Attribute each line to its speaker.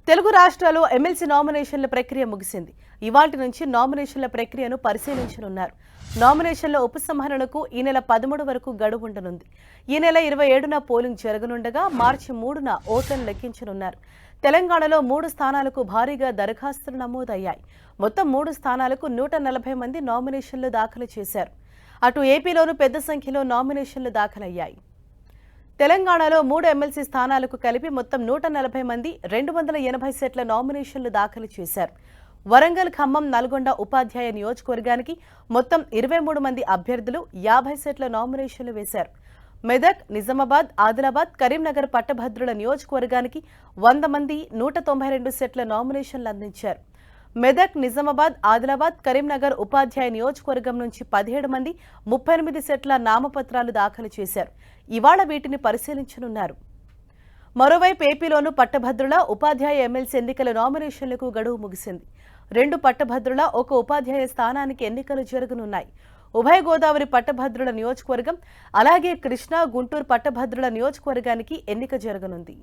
Speaker 1: తెలుగు రాష్ట్రాల్లో ఎమ్మెల్సీ నామినేషన్ల ప్రక్రియ ముగిసింది. ఇవాల్టి నుంచి నామినేషన్ల ప్రక్రియను పరిశీలించనున్నారు. నామినేషన్ల ఉపసంహరణకు ఈ నెల 13 వరకు గడువు ఉండనుంది. ఈ నెల 27న పోలింగ్ జరగనుండగా మార్చి 3న ఓట్లను లెక్కించనున్నారు. తెలంగాణలో 3 స్థానాలకు భారీగా దరఖాస్తులు నమోదయ్యాయి. మొత్తం 3 స్థానాలకు 140 మంది నామినేషన్లు దాఖలు చేశారు. అటు ఏపీలోనూ పెద్ద సంఖ్యలో నామినేషన్లు దాఖలయ్యాయి. తెలంగాణలో 3 ఎమ్మెల్సీ స్థానాలకు కలిపి మొత్తం 140 మంది 280 సెట్ల నామినేషన్లు దాఖలు చేశారు. వరంగల్, ఖమ్మం, నల్గొండ ఉపాధ్యాయ నియోజకవర్గానికి మొత్తం 23 మంది అభ్యర్థులు 50 సెట్ల నామినేషన్లు వేశారు. మెదక్, నిజామాబాద్, ఆదిలాబాద్, కరీంనగర్ పట్టభద్రుల నియోజకవర్గానికి 100 మంది 192 సెట్ల నామినేషన్లు అందించారు. మెదక్, నిజామాబాద్, ఆదిలాబాద్, కరీంనగర్ ఉపాధ్యాయ నియోజకవర్గం నుంచి 17 మంది 38 సెట్ల నామపత్రాలు దాఖలు చేశారు. ఇవాళ వీటిని పరిశీలించనున్నారు. మరోవైపు ఏపీలోనూ పట్టభద్రుల, ఉపాధ్యాయ ఎమ్మెల్సీ ఎన్నికల నామినేషన్లకు గడువు ముగిసింది. 2 పట్టభద్రుల, 1 ఉపాధ్యాయ స్థానానికి ఎన్నికలు జరగనున్నాయి. ఉభయ గోదావరి పట్టభద్రుల నియోజకవర్గం అలాగే కృష్ణా, గుంటూరు పట్టభద్రుల నియోజకవర్గానికి ఎన్నిక జరగనుంది.